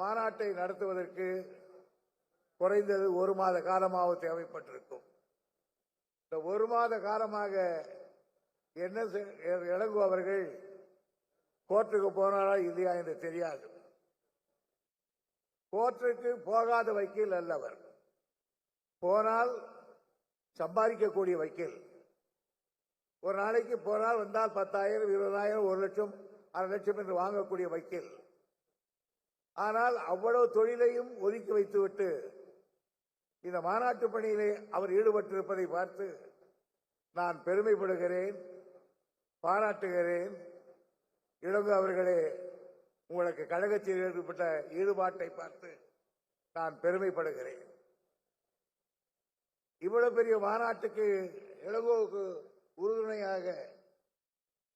மாநாட்டை நடத்துவதற்கு குறைந்தது ஒரு மாத காலமாக தேவைப்பட்டிருக்கும். இந்த ஒரு மாத காலமாக என்ன இளங்கோ அவர்கள் கோர்ட்டுக்கு போனாரா இல்லையா என்று தெரியாது. கோர்ட்டுக்கு போகாத வக்கீல் அல்லவர். போனால் சம்பாதிக்கக்கூடிய வக்கீல். ஒரு நாளைக்கு போனால் வந்தால் 10,000, 20,000, 1 லட்சம், 1/2 லட்சம் என்று வாங்கக்கூடிய வக்கீல். ஆனால் அவ்வளவு தொழிலையும் ஒதுக்கி வைத்துவிட்டு இந்த மாநாட்டு பணியிலே அவர் ஈடுபட்டிருப்பதை பார்த்து நான் பெருமைப்படுகிறேன், பாராட்டுகிறேன். இளங்கோ அவர்களே, உங்களுக்கு கழகத்தில் ஏற்பட்ட ஈடுபாட்டை பார்த்து நான் பெருமைப்படுகிறேன். இவ்வளவு பெரிய மாநாட்டுக்கு இளங்கோவுக்கு உறுதுணையாக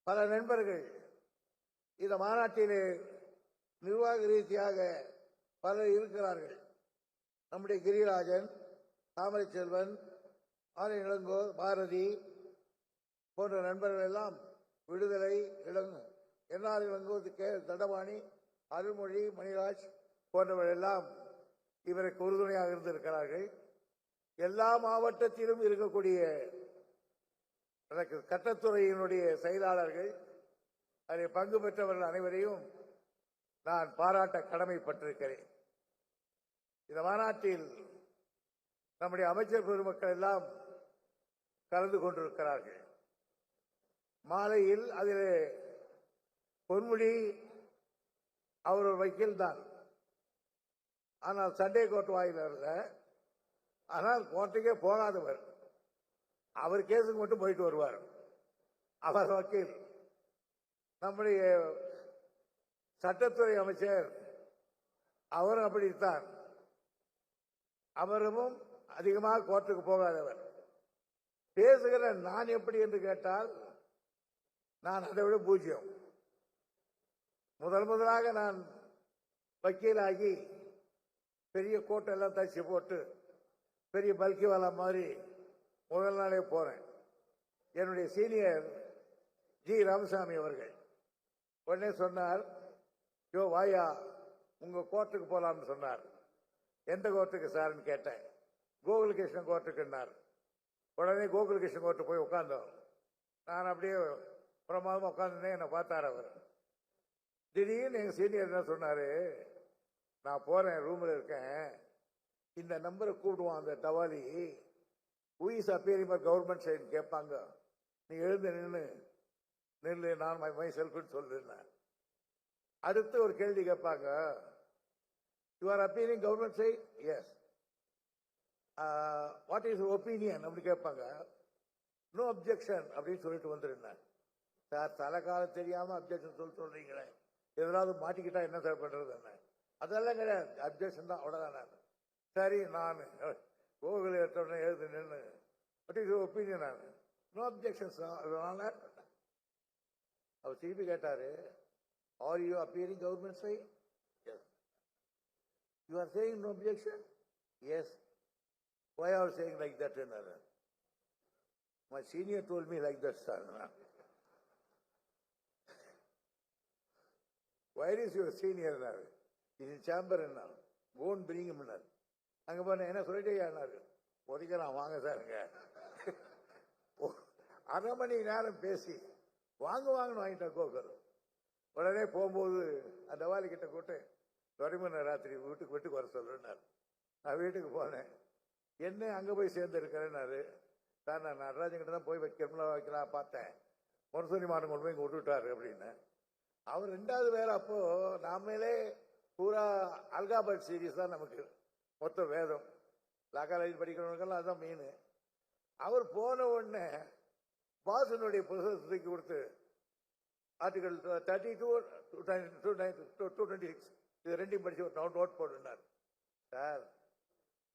பல நண்பர்கள் இந்த மாநாட்டிலே நிர்வாக ரீதியாக பலர் இருக்கிறார்கள். நம்முடைய கிரிராஜன், தாமரை செல்வன், ஆர் இளங்கோ, பாரதி போன்ற நண்பர்கள் எல்லாம் விடுதலை, என்ஆர் இளங்கோ, கே தண்டபாணி, அருள்மொழி, மணிராஜ் போன்றவர்கள் எல்லாம் இவருக்கு உறுதுணையாக இருந்திருக்கிறார்கள். எல்லா மாவட்டத்திலும் இருக்கக்கூடிய சட்டத்துறையினுடைய செயலாளர்கள், அதில் பங்கு பெற்றவர்கள் அனைவரையும் நான் பாராட்ட கடமைப்பட்டிருக்கிறேன். இந்த மாநாட்டில் நம்முடைய அமைச்சர் பெருமக்கள் எல்லாம் கலந்து கொண்டிருக்கிறார்கள். மாலையில் அதில் பொன்முடி அவர் ஒரு வக்கீல் தான். ஆனால் சண்டே கோர்ட் வாயில இருந்த, ஆனால் கோர்ட்டுக்கே போகாதவர். அவர் கேஸுக்கு மட்டும் போயிட்டு வருவார். அவர் வக்கீல். நம்முடைய சட்டத்துறை அமைச்சர் அவரும் அப்படித்தான். அவரும் அதிகமாக கோர்ட்டுக்கு போகாதவர். பேசுகிற நான் எப்படி என்று கேட்டால் நான் அதை விட பூஜ்யம். முதலாக நான் வக்கீலாகி பெரிய கோட்டெல்லாம் தச்சு போட்டு பெரிய பல்கி வாலா மாதிரி முதல் நாளே போறேன். என்னுடைய சீனியர் ஜி ராமசாமி அவர்கள் உடனே சொன்னார், யோ வாயா, உங்க கோர்ட்டுக்கு போலாம்னு சொன்னார். எந்த கோர்ட்டுக்கு சார்ன்னு கேட்டேன். கோகுலகிருஷ்ணன் கோர்ட்டுக்குன்னார். உடனே கோகுலகிருஷ்ணன் கோர்ட்டு போய் உட்கார்ந்தோம். நான் அப்படியே பிரமாதமா உட்காந்துனே என்னை பார்த்தார் அவர். திடீர்னு எங்க சீனியர் என்ன சொன்னாரு, நான் போறேன், ரூம்ல இருக்கேன், இந்த நம்பரை கூப்பிடுவான் அந்த தவாலி, உயிஸ் அப்பேரிங் கவர்மெண்ட் சைடு கேட்பாங்க, நீ எழுந்து நின்று நான் மை செல்ஃப்னு சொல்லுறேன். அடுத்து ஒரு கேள்வி கேட்பாங்க, you are appearing government side, yes, what is opinion அப்படி கேட்பாங்க. நோ அப்ஜெக்ஷன் அப்படின்னு சொல்லிட்டு வந்துருந்தேன். சார் தலைக்காலம் தெரியாம அப்ஜெக்ஷன் சொல்றீங்களே, எதாவது மாட்டிக்கிட்டா என்ன சார் பண்றது? என்ன அதெல்லாம் கிடையாது, அப்ஜெக்ஷன் தான், அவ்வளவுதான். சரி, நான் கோகுல எடுத்தோடனே எழுது நின்று வாட் இஸ் ஒப்பீனியன், நான் நோ அப்ஜெக்ஷன்ஸ். அவர் திருப்பி கேட்டாரு, are you appearing government side? Yes. You are saying no objection? Yes. Why are you saying like that? My senior told me like that, sir. Where is your senior now? He's in chamber now. Go and bring him now. அங்க போன என்ன சொல்லிட்டே ஒதுக்கிறான், வாங்க சாருங்க. 1/2 மணி நேரம் பேசி வாங்கன்னு வாங்கிட்டா கோகர். உடனே போகும்போது அந்த வாலி கிட்ட கூட்டு துறைமுறை ராத்திரி வீட்டுக்கு வர சொல்றாரு. நான் வீட்டுக்கு போனேன். என்ன அங்க போய் சேர்ந்து இருக்கிறேன்னாரு. சார், நான் நடராஜன் கிட்ட தான் போய் வைக்கலாம் பார்த்தேன், முரசொலி மாறன் கொண்டு போய் இங்க விட்டுட்டாரு அப்படின்னு. அவர் 2வது வேற. அப்போ நாமளே பூரா அல்காபட் சீரீஸ் தான் நமக்கு மொத்த வேதம். லா காலேஜ் படிக்கிறவங்களுக்கெல்லாம் அதுதான் மெயின். அவர் போன உடனே பாசனுடைய புத்தகத்தை கொடுத்து ஆர்டிகல் 32, 226 இது ரெண்டையும் படிச்சு ஒரு நோட் போட்டுனார். சார்,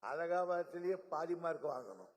அலகாபாத்திலேயே பாதி மார்க் வாங்கணும்.